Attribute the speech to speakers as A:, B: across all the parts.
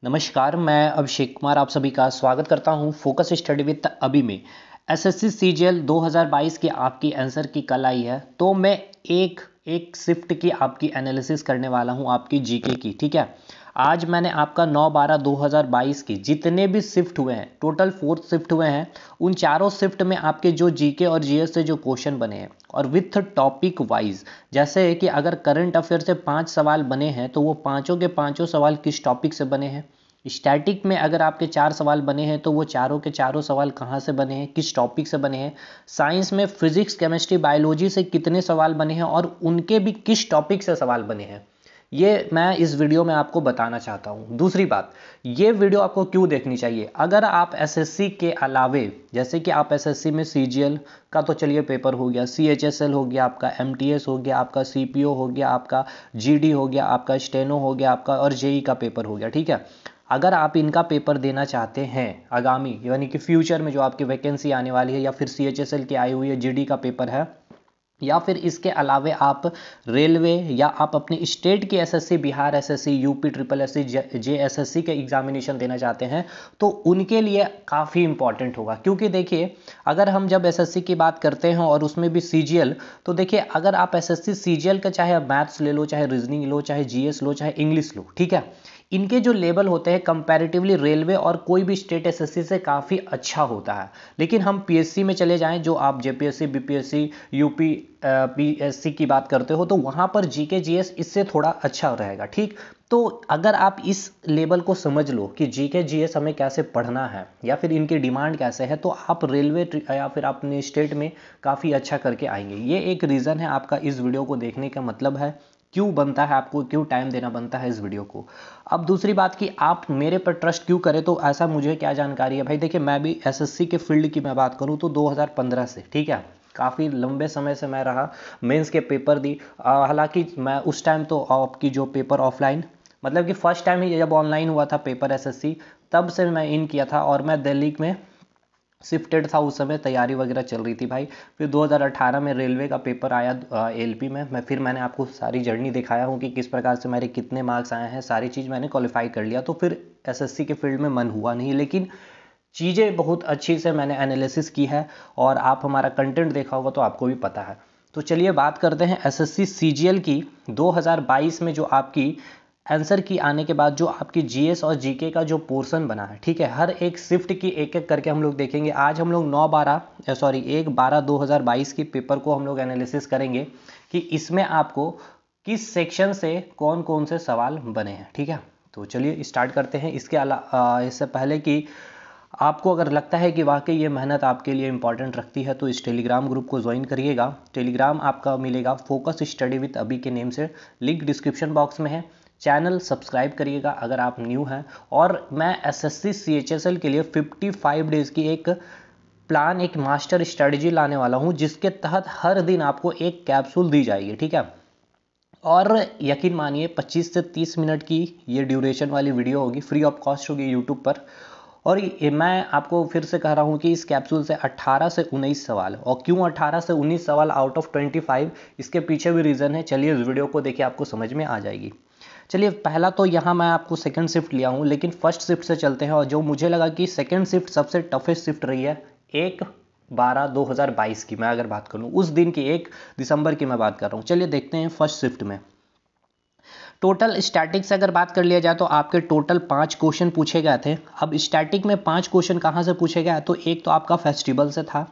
A: नमस्कार, मैं अभिषेक कुमार आप सभी का स्वागत करता हूं फोकस स्टडी विद अभी में। एसएससी सीजीएल 2022 की आपकी आंसर की कल आई है, तो मैं एक एक शिफ्ट की आपकी एनालिसिस करने वाला हूं आपकी जीके की। ठीक है, आज मैंने आपका 9/12/2022 की जितने भी शिफ्ट हुए हैं, टोटल 4 शिफ्ट हुए हैं, उन चारों शिफ्ट में आपके जो जीके और जीएस से जो क्वेश्चन बने हैं और विथ टॉपिक वाइज, जैसे कि अगर करंट अफेयर से 5 सवाल बने हैं तो वो पांचों के पांचों सवाल किस टॉपिक से बने हैं। स्टैटिक में अगर आपके 4 सवाल बने हैं तो वो चारों के चारों सवाल कहाँ से बने हैं, किस टॉपिक से बने हैं। साइंस में फिजिक्स, केमिस्ट्री, बायोलॉजी से कितने सवाल बने हैं और उनके भी किस टॉपिक से सवाल बने हैं, ये मैं इस वीडियो में आपको बताना चाहता हूं। दूसरी बात, ये वीडियो आपको क्यों देखनी चाहिए, अगर आप एसएससी के अलावे, जैसे कि आप एसएससी में सीजीएल का तो चलिए पेपर हो गया, सीएचएसएल हो गया, आपका एमटीएस हो गया, आपका सीपीओ हो गया, आपका जीडी हो गया, आपका स्टेनो हो गया, आपका और जेई का पेपर हो गया। ठीक है, अगर आप इनका पेपर देना चाहते हैं आगामी, यानी कि फ्यूचर में जो आपकी वैकेंसी आने वाली है, या फिर सीएचएसएल की आई हुई है, जीडी का पेपर है, या फिर इसके अलावे आप रेलवे या आप अपनी स्टेट की SSC, Bihar SSC, UP triple SC, JSSC के एग्जामिनेशन देना चाहते हैं, तो उनके लिए काफ़ी इंपॉर्टेंट होगा। क्योंकि देखिए, अगर हम जब एसएससी की बात करते हैं और उसमें भी सीजीएल, तो देखिए अगर आप एसएससी सीजीएल का चाहे आप मैथ्स ले लो, चाहे रीजनिंग लो, चाहे जीएस लो, चाहे इंग्लिश लो, ठीक है, इनके जो लेवल होते हैं कंपैरेटिवली रेलवे और कोई भी स्टेट एसएससी से काफ़ी अच्छा होता है। लेकिन हम पीएससी में चले जाएं, जो आप जेपीएससी, बीपीएससी, यूपी पीएससी की बात करते हो, तो वहां पर जीके जीएस इससे थोड़ा अच्छा रहेगा। ठीक, तो अगर आप इस लेवल को समझ लो कि जीके जीएस हमें कैसे पढ़ना है या फिर इनकी डिमांड कैसे है, तो आप रेलवे या फिर अपने स्टेट में काफ़ी अच्छा करके आएंगे। ये एक रीज़न है आपका इस वीडियो को देखने का मतलब है, क्यों बनता है, आपको क्यों टाइम देना बनता है इस वीडियो को। अब दूसरी बात कि आप मेरे पर ट्रस्ट क्यों करें, तो ऐसा मुझे क्या जानकारी है भाई। देखिए, मैं भी एसएससी के फील्ड की मैं बात करूं तो 2015 से, ठीक है, काफ़ी लंबे समय से मैं रहा, मेंस के पेपर दी। हालांकि मैं उस टाइम तो आपकी जो पेपर ऑफलाइन, मतलब कि फर्स्ट टाइम ही जब ऑनलाइन हुआ था पेपर एसएससी, तब से मैं इन किया था और मैं दिल्ली में शिफ्टेड था, उस समय तैयारी वगैरह चल रही थी भाई। फिर 2018 में रेलवे का पेपर आया एलपी में, फिर मैंने आपको सारी जर्नी दिखाया हूँ कि किस प्रकार से मेरे कितने मार्क्स आए हैं, सारी चीज़ मैंने क्वालिफाई कर लिया। तो फिर एसएससी के फील्ड में मन हुआ नहीं, लेकिन चीज़ें बहुत अच्छी से मैंने एनालिसिस की है और आप हमारा कंटेंट देखा होगा तो आपको भी पता है। तो चलिए बात करते हैं एसएससी सीजीएल की 2022 में, जो आपकी आंसर की आने के बाद जो आपकी जीएस और जीके का जो पोर्शन बना है। ठीक है, हर एक शिफ्ट की एक एक करके हम लोग देखेंगे। आज हम लोग 1/12/2022 की पेपर को हम लोग एनालिसिस करेंगे कि इसमें आपको किस सेक्शन से कौन कौन से सवाल बने हैं। ठीक है, तो चलिए स्टार्ट करते हैं। इसके अलावा, इससे पहले कि आपको अगर लगता है कि वाकई ये मेहनत आपके लिए इंपॉर्टेंट रखती है, तो इस टेलीग्राम ग्रुप को ज्वाइन करिएगा। टेलीग्राम आपका मिलेगा फोकस स्टडी विद अभी के नेम से, लिंक डिस्क्रिप्शन बॉक्स में है। चैनल सब्सक्राइब करिएगा अगर आप न्यू हैं। और मैं एसएससी सीएचएसएल के लिए 55 डेज की एक प्लान, एक मास्टर स्ट्रेटजी लाने वाला हूं, जिसके तहत हर दिन आपको एक कैप्सूल दी जाएगी। ठीक है, और यकीन मानिए 25 से 30 मिनट की ये ड्यूरेशन वाली वीडियो होगी, फ्री ऑफ कॉस्ट होगी यूट्यूब पर। और मैं आपको फिर से कह रहा हूं कि इस कैप्सूल से 18 से 19 सवाल, और क्यों 18 से 19 सवाल आउट ऑफ 25, इसके पीछे भी रीज़न है। चलिए इस वीडियो को देखिए, आपको समझ में आ जाएगी। चलिए, पहला तो यहाँ मैं आपको सेकंड शिफ्ट लिया हूँ, लेकिन फर्स्ट शिफ्ट से चलते हैं। और जो मुझे लगा कि सेकंड शिफ्ट सबसे टफेस्ट शिफ्ट रही है, 1/12/2022 की मैं अगर बात करूँ, उस दिन की 1 दिसंबर की मैं बात कर रहा हूँ। चलिए देखते हैं फर्स्ट शिफ्ट में। टोटल स्टैटिक से अगर बात कर लिया जाए तो आपके टोटल 5 क्वेश्चन पूछे गए थे। अब स्टैटिक में 5 क्वेश्चन कहाँ से पूछे गए, तो एक तो आपका फेस्टिवल से था,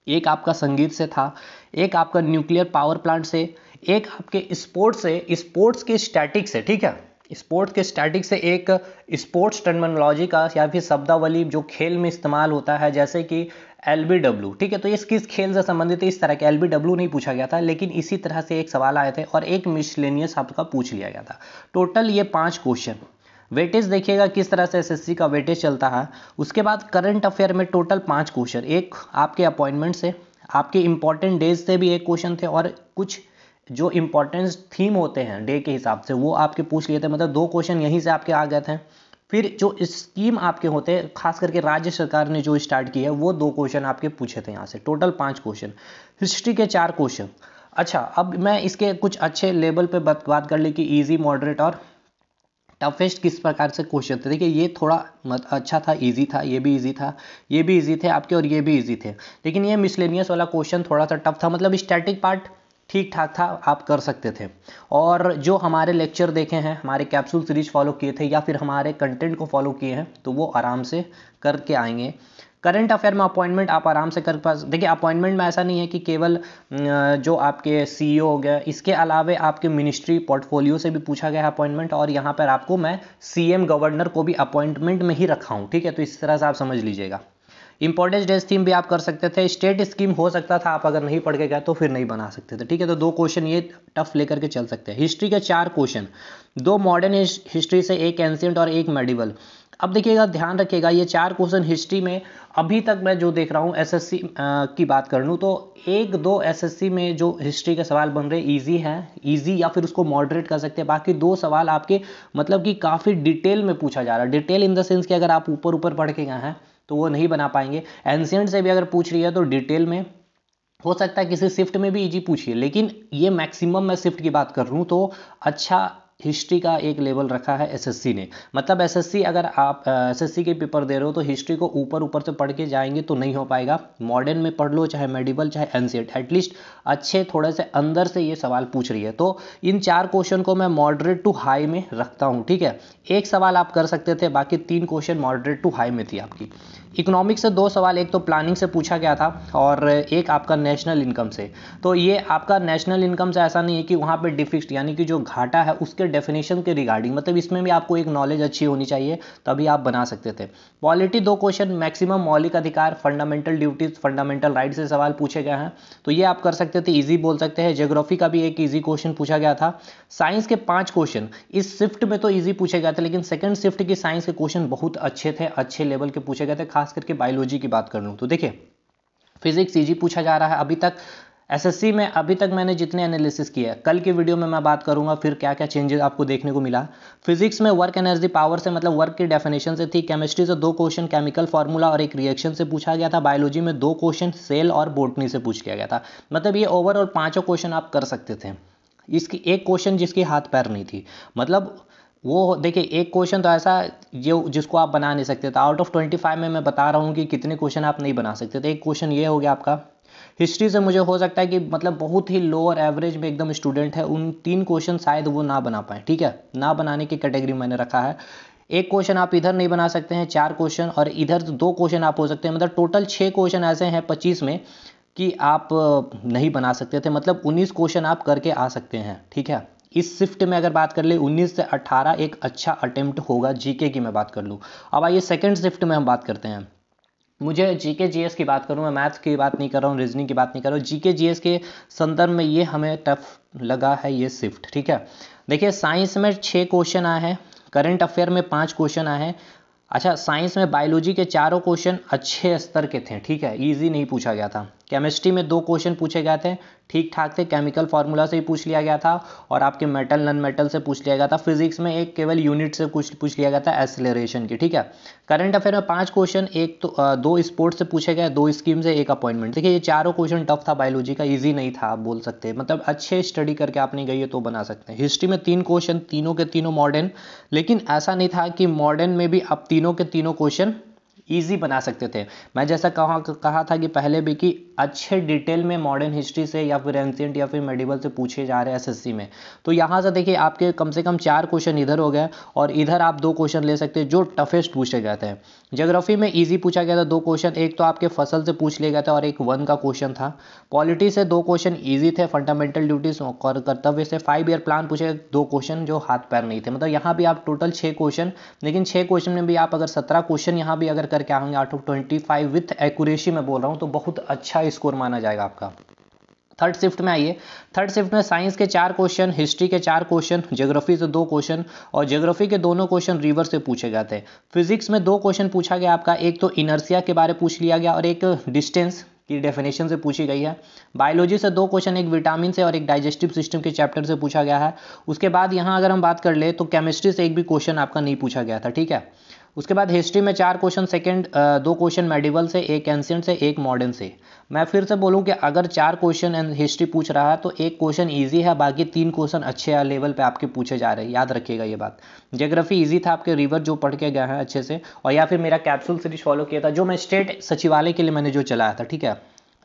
A: एक आपका संगीत से था, एक आपका न्यूक्लियर पावर प्लांट से, एक आपके स्पोर्ट्स से, स्पोर्ट्स के स्टैटिक से। ठीक है, स्पोर्ट्स के स्टैटिक से एक स्पोर्ट्स टर्मिनोलॉजी का या फिर शब्दावली जो खेल में इस्तेमाल होता है, जैसे कि एलबीडब्ल्यू। ठीक है, तो ये किस खेल से संबंधित है, इस तरह के एलबीडब्ल्यू नहीं पूछा गया था, लेकिन इसी तरह से एक सवाल आए थे और एक मिसलेनियस आपका पूछ लिया गया था। टोटल ये 5 क्वेश्चन। वेटेज देखिएगा किस तरह से एसएससी का वेटेज चलता है। उसके बाद करंट अफेयर में टोटल 5 क्वेश्चन, एक आपके अपॉइंटमेंट से, आपके इंपॉर्टेंट डेज से भी एक क्वेश्चन थे, और कुछ जो इंपॉर्टेंस थीम होते हैं डे के हिसाब से वो आपके पूछ लिए थे, मतलब 2 क्वेश्चन यहीं से आपके आ गए थे। फिर जो स्कीम आपके होते हैं, खास करके राज्य सरकार ने जो स्टार्ट की है, वो 2 क्वेश्चन आपके पूछे थे यहाँ से, टोटल 5 क्वेश्चन। हिस्ट्री के 4 क्वेश्चन। अच्छा, अब मैं इसके कुछ अच्छे लेवल पे बात कर ली कि इजी, मॉडरेट और टफेस्ट किस प्रकार से क्वेश्चन थे, देखिए ये थोड़ा अच्छा था, इजी था, ये भी इजी था, ये भी इजी थे आपके और ये भी इजी थे। लेकिन ये मिसलेनियस वाला क्वेश्चन थोड़ा सा टफ था, मतलब स्टैटिक पार्ट ठीक ठाक था, आप कर सकते थे। और जो हमारे लेक्चर देखे हैं, हमारे कैप्सूल सीरीज फॉलो किए थे या फिर हमारे कंटेंट को फॉलो किए हैं, तो वो आराम से करके आएंगे। करंट अफेयर में अपॉइंटमेंट आप आराम से कर पास, देखिए अपॉइंटमेंट में ऐसा नहीं है कि केवल जो आपके सीईओ हो गया, इसके अलावे आपके मिनिस्ट्री पोर्टफोलियो से भी पूछा गया है अपॉइंटमेंट, और यहाँ पर आपको मैं सीएम गवर्नर को भी अपॉइंटमेंट में ही रखा हूँ, ठीक है। तो इस तरह से आप समझ लीजिएगा। इंपॉर्टेंस डेज थीम भी आप कर सकते थे, स्टेट स्कीम हो सकता था, आप अगर नहीं पढ़ के गए तो फिर नहीं बना सकते थे, ठीक है। तो 2 क्वेश्चन ये टफ लेकर के चल सकते हैं। हिस्ट्री के 4 क्वेश्चन, 2 मॉडर्न हिस्ट्री से, 1 एंशिएंट और 1 मेडिवल। अब देखिएगा, ध्यान रखिएगा, ये 4 क्वेश्चन हिस्ट्री में अभी तक मैं जो देख रहा हूँ एसएससी की बात कर लूँ तो 1-2 एसएससी में जो हिस्ट्री के सवाल बन रहे इजी हैं, इजी या फिर उसको मॉडरेट कर सकते हैं। बाकी 2 सवाल आपके मतलब कि काफ़ी डिटेल में पूछा जा रहा है, डिटेल इन द सेंस कि अगर आप ऊपर ऊपर पढ़ के गए हैं तो वो नहीं बना पाएंगे। एंशिएंट से भी अगर पूछ रही है तो डिटेल में हो सकता है, किसी शिफ्ट में भी इजी पूछिए, लेकिन ये मैक्सिमम मैं शिफ्ट की बात कर रहा हूँ तो अच्छा हिस्ट्री का एक लेवल रखा है एसएससी ने। मतलब एसएससी, अगर आप एसएससी के पेपर दे रहे हो तो हिस्ट्री को ऊपर ऊपर से पढ़ के जाएंगे तो नहीं हो पाएगा। मॉडर्न में पढ़ लो, चाहे मेडिवल चाहे एंशिएंट, एटलीस्ट अच्छे थोड़े से अंदर से ये सवाल पूछ रही है। तो इन 4 क्वेश्चन को मैं मॉडरेट टू हाई में रखता हूँ, ठीक है। 1 सवाल आप कर सकते थे, बाकी 3 क्वेश्चन मॉडरेट टू हाई में थी आपकी। इकोनॉमिक्स से 2 सवाल, एक तो प्लानिंग से पूछा गया था और एक आपका नेशनल इनकम से। तो ये आपका नेशनल इनकम से ऐसा नहीं है कि वहाँ पे डिफिक्ट यानी कि जो घाटा है उसके डेफिनेशन के रिगार्डिंग, मतलब इसमें भी आपको एक नॉलेज अच्छी होनी चाहिए, तभी आप बना सकते थे। पॉलिटी 2 क्वेश्चन, मैक्सिमम मौलिक अधिकार, फंडामेंटल ड्यूटीज, फंडामेंटल राइट से सवाल पूछे गए हैं, तो ये आप कर सकते थे, ईजी बोल सकते हैं। ज्योग्राफी का भी एक ईजी क्वेश्चन पूछा गया था। साइंस के 5 क्वेश्चन इस शिफ्ट में तो ईजी पूछे गए थे, लेकिन सेकंड शिफ्ट की साइंस के क्वेश्चन बहुत अच्छे थे, अच्छे लेवल के पूछे गए थे। खास करके बायोलॉजी की बात कर लूँ तो देखिए, फिजिक्स ईजी पूछा जा रहा है अभी तक एसएससी में। अभी तक मैंने जितने एनालिसिस किए हैं, कल की वीडियो में मैं बात करूंगा फिर क्या क्या चेंजेस आपको देखने को मिला। फिजिक्स में वर्क एनर्जी पावर से, मतलब वर्क की डेफिनेशन से थी। केमिस्ट्री से 2 क्वेश्चन, केमिकल फार्मूला और एक रिएक्शन से पूछा गया था। बायोलॉजी में 2 क्वेश्चन, सेल और बोटनी से पूछ लिया गया था। मतलब ये ओवरऑल 5 क्वेश्चन आप कर सकते थे। इसकी एक क्वेश्चन जिसकी हाथ पैर नहीं थी, मतलब वो देखिए एक क्वेश्चन तो ऐसा जो जिसको आप बना नहीं सकते थे। आउट ऑफ 25 में मैं बता रहा हूँ कि कितने क्वेश्चन आप नहीं बना सकते थे। एक क्वेश्चन ये हो गया आपका। हिस्ट्री से मुझे हो सकता है कि मतलब बहुत ही लोअर एवरेज में एकदम स्टूडेंट है, उन 3 क्वेश्चन शायद वो ना बना पाए, ठीक है। ना बनाने की कैटेगरी मैंने रखा है। एक क्वेश्चन आप इधर नहीं बना सकते हैं, 4 क्वेश्चन, और इधर 2 क्वेश्चन आप हो सकते हैं। मतलब टोटल 6 क्वेश्चन ऐसे हैं 25 में कि आप नहीं बना सकते थे। मतलब 19 क्वेश्चन आप करके आ सकते हैं, ठीक है। इस शिफ्ट में अगर बात कर ले 19 से 18 एक अच्छा अटेम्प्ट होगा। जीके की मैं बात कर लूँ, अब आइए सेकंड शिफ्ट में हम बात करते हैं। मुझे जीके जीएस की बात करूँ, मैं मैथ्स की बात नहीं कर रहा हूँ, रीजनिंग की बात नहीं कर रहा हूँ, जीके जीएस के संदर्भ में ये हमें टफ लगा है ये शिफ्ट, ठीक है। देखिए साइंस में 6 क्वेश्चन आए हैं, करंट अफेयर में 5 क्वेश्चन आए हैं। अच्छा, साइंस में बायोलॉजी के 4 क्वेश्चन अच्छे स्तर के थे, ठीक है, इजी नहीं पूछा गया था। केमिस्ट्री में 2 क्वेश्चन पूछे गए थे, ठीक ठाक थे, केमिकल फार्मूला से ही पूछ लिया गया था और आपके मेटल नॉन मेटल से पूछ लिया गया था। फिजिक्स में एक केवल यूनिट से पूछ लिया गया था, एक्सेलरेशन की, ठीक है। करंट अफेयर में 5 क्वेश्चन, एक तो 2 स्पोर्ट्स से पूछे गए, 2 स्कीम से, 1 अपॉइंटमेंट। देखिए ये 4 क्वेश्चन टफ था, बायोलॉजी का ईजी नहीं था आप बोल सकते हैं, मतलब अच्छे स्टडी करके आपने गई है तो बना सकते हैं। हिस्ट्री में 3 क्वेश्चन, तीनों के तीनों मॉडर्न, लेकिन ऐसा नहीं था कि मॉडर्न में भी आप तीनों के तीनों क्वेश्चन ईजी बना सकते थे। मैं जैसा कहा था कि पहले भी कि अच्छे डिटेल में मॉडर्न हिस्ट्री से या फिर एंशिएंट या फिर मेडिवल से पूछे जा रहे हैं एसएससी में। तो यहाँ से देखिए आपके कम से कम 4 क्वेश्चन इधर हो गए और इधर आप 2 क्वेश्चन ले सकते हैं जो टफेस्ट पूछे गए थे। ज्योग्राफी में ईजी पूछा गया था 2 क्वेश्चन, एक तो आपके फसल से पूछ लिया गया था और एक वन का क्वेश्चन था। पॉलिटी से 2 क्वेश्चन ईजी थे, फंडामेंटल ड्यूटीज और कर्तव्य से 5 ईयर प्लान पूछे 2 क्वेश्चन जो हाथ पैर नहीं थे। मतलब यहाँ भी आप टोटल 6 क्वेश्चन, लेकिन 6 क्वेश्चन में भी आप अगर 17 क्वेश्चन यहाँ भी अगर करके आएंगे आउट ऑफ 25 विथ एक्यूरेसी में बोल रहा हूँ, तो बहुत अच्छा स्कोर माना जाएगा आपका। थर्ड शिफ्ट में आइए। थर्ड शिफ्ट में साइंस के 4 क्वेश्चन, हिस्ट्री के 4 क्वेश्चन, ज्योग्राफी से 2 क्वेश्चन और ज्योग्राफी के दोनों क्वेश्चन रिवर से पूछे गए थे। फिजिक्स में 2 क्वेश्चन पूछा गया आपका, एक तो इनर्सिया के बारे पूछ लिया गया और एक डिस्टेंस की डेफिनेशन से पूछी गई है। बायोलॉजी से 2 क्वेश्चन, एक विटामिन से और एक डाइजेस्टिव सिस्टम के चैप्टर से पूछा गया है। उसके बाद यहाँ अगर हम बात कर ले तो केमिस्ट्री से एक भी क्वेश्चन आपका नहीं पूछा गया था, ठीक है। उसके बाद हिस्ट्री में 4 क्वेश्चन सेकंड, 2 क्वेश्चन मेडिवल से, एक एंशिएंट से, एक मॉडर्न से। मैं फिर से बोलूं कि अगर 4 क्वेश्चन एंड हिस्ट्री पूछ रहा है तो एक क्वेश्चन इजी है, बाकी 3 क्वेश्चन अच्छे लेवल पे आपके पूछे जा रहे हैं, याद रखिएगा ये बात। ज्योग्राफी इजी था, आपके रिवर जो पढ़ के गए हैं अच्छे से, और या फिर मेरा कैप्सूल सीरीज फॉलो किया था जो मैं स्टेट सचिवालय के लिए मैंने जो चलाया था, ठीक है।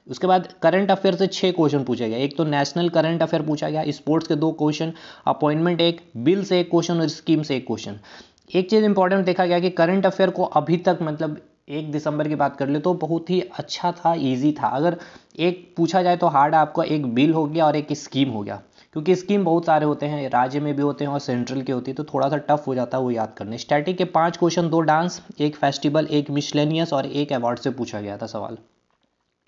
A: उसके बाद करंट अफेयर से 6 क्वेश्चन पूछे गए, एक तो नेशनल करंट अफेयर पूछा गया, स्पोर्ट्स के 2 क्वेश्चन, अपॉइंटमेंट एक, बिल से 1 क्वेश्चन और स्कीम से 1 क्वेश्चन। एक चीज़ इंपॉर्टेंट देखा गया कि करंट अफेयर को अभी तक मतलब 1 दिसंबर की बात कर ले तो बहुत ही अच्छा था, इजी था। अगर एक पूछा जाए तो हार्ड आपका एक बिल हो गया और एक स्कीम हो गया, क्योंकि स्कीम बहुत सारे होते हैं, राज्य में भी होते हैं और सेंट्रल के होती है, तो थोड़ा सा टफ हो जाता है वो याद करने। स्टैटिक के 5 क्वेश्चन, 2 डांस, एक फेस्टिवल, एक मिसलेनियस और एक अवार्ड से पूछा गया था सवाल।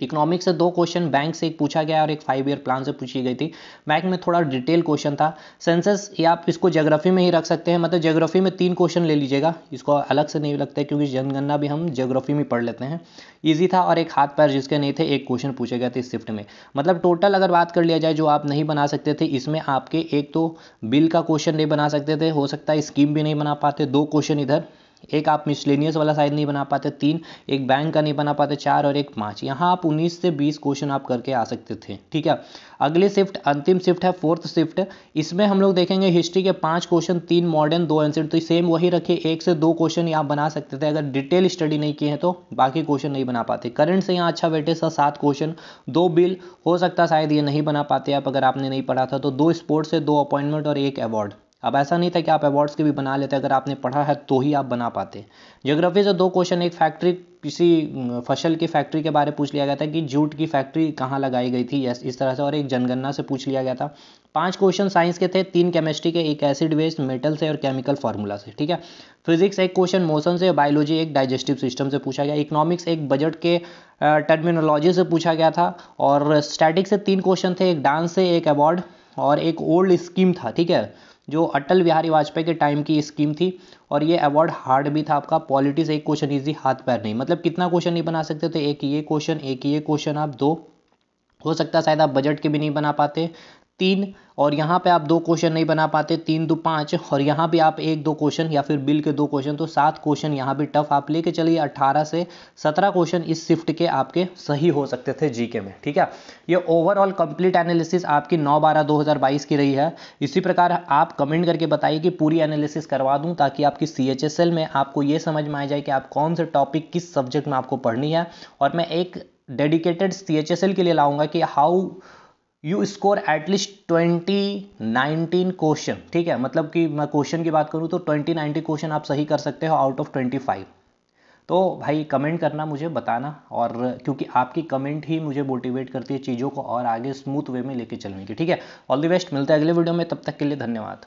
A: इकोनॉमिक्स से 2 क्वेश्चन, बैंक से एक पूछा गया और एक 5 ईयर प्लान से पूछी गई थी। बैंक में थोड़ा डिटेल क्वेश्चन था। सेंसस या आप इसको ज्योग्राफी में ही रख सकते हैं, मतलब ज्योग्राफी में 3 क्वेश्चन ले लीजिएगा, इसको अलग से नहीं लगता है क्योंकि जनगणना भी हम ज्योग्राफी में पढ़ लेते हैं। ईजी था, और एक हाथ पैर जिसके नहीं थे 1 क्वेश्चन पूछे गए थे इस शिफ्ट में। मतलब टोटल अगर बात कर लिया जाए जो आप नहीं बना सकते थे इसमें, आपके एक तो बिल का क्वेश्चन नहीं बना सकते थे, हो सकता है स्कीम भी नहीं बना पाते, 2 क्वेश्चन इधर, एक आप मिसलेनियस वाला शायद नहीं बना पाते, 3 एक बैंक का नहीं बना पाते, 4 और एक 5। यहाँ आप 19 से 20 क्वेश्चन आप करके आ सकते थे, ठीक है। अगली शिफ्ट अंतिम शिफ्ट है 4th शिफ्ट। इसमें हम लोग देखेंगे हिस्ट्री के 5 क्वेश्चन, 3 मॉडर्न, 2 एंशिएंट, तो सेम वही रखिए, 1 से 2 क्वेश्चन ही आप बना सकते थे। अगर डिटेल स्टडी नहीं किए हैं तो बाकी क्वेश्चन नहीं बना पाते। करंट से यहाँ अच्छा वेटेज था, 7 क्वेश्चन, 2 बिल, हो सकता शायद ये नहीं बना पाते आप अगर आपने नहीं पढ़ा था, तो 2 स्पोर्ट्स से, 2 अपॉइंटमेंट और 1 अवार्ड। अब ऐसा नहीं था कि आप अवार्ड्स के भी बना लेते, अगर आपने पढ़ा है तो ही आप बना पाते। ज्योग्राफी से 2 क्वेश्चन, एक फैक्ट्री, किसी फसल की फैक्ट्री के बारे में पूछ लिया गया था कि जूट की फैक्ट्री कहाँ लगाई गई थी, इस तरह से, और एक जनगणना से पूछ लिया गया था। 5 क्वेश्चन साइंस के थे, 3 केमिस्ट्री के, एक एसिड बेस, मेटल से और केमिकल फार्मूला से, ठीक है। फिजिक्स 1 क्वेश्चन मोशन से, बायोलॉजी एक डाइजेस्टिव सिस्टम से पूछा गया, इकोनॉमिक्स एक बजट के टर्मिनोलॉजी से पूछा गया था, और स्टैटिक से 3 क्वेश्चन थे, एक डांस से, एक अवार्ड और एक ओल्ड स्कीम था, ठीक है, जो अटल बिहारी वाजपेयी के टाइम की स्कीम थी, और ये अवार्ड हार्ड भी था आपका। पॉलिटिक्स 1 क्वेश्चन इजी, हाथ पैर नहीं, मतलब कितना क्वेश्चन नहीं बना सकते थे, एक ये क्वेश्चन, एक ये क्वेश्चन, आप 2, हो सकता है शायद आप बजट के भी नहीं बना पाते, 3, और यहाँ पे आप 2 क्वेश्चन नहीं बना पाते, 3 2 5, और यहाँ भी आप 1 2 क्वेश्चन या फिर बिल के 2 क्वेश्चन, तो 7 क्वेश्चन यहाँ भी टफ। आप लेके चलिए 18 से 17 क्वेश्चन इस शिफ्ट के आपके सही हो सकते थे जीके में, ठीक है। ये ओवरऑल कंप्लीट एनालिसिस आपकी 9/12/2022 की रही है। इसी प्रकार आप कमेंट करके बताइए कि पूरी एनालिसिस करवा दूं, ताकि आपकी CHSL में आपको ये समझ में आ जाए कि आप कौन से टॉपिक किस सब्जेक्ट में आपको पढ़नी है, और मैं एक डेडिकेटेड CHSL के लिए लाऊंगा कि how you score at least 2019 question, ठीक है। मतलब कि मैं क्वेश्चन की बात करूं तो 2019 क्वेश्चन आप सही कर सकते हो आउट ऑफ 25। तो भाई कमेंट करना, मुझे बताना, और क्योंकि आपकी कमेंट ही मुझे मोटिवेट करती है चीज़ों को और आगे स्मूथ वे में लेके चलने की, ठीक है। ऑल द बेस्ट, मिलते हैं अगले वीडियो में, तब तक के लिए धन्यवाद।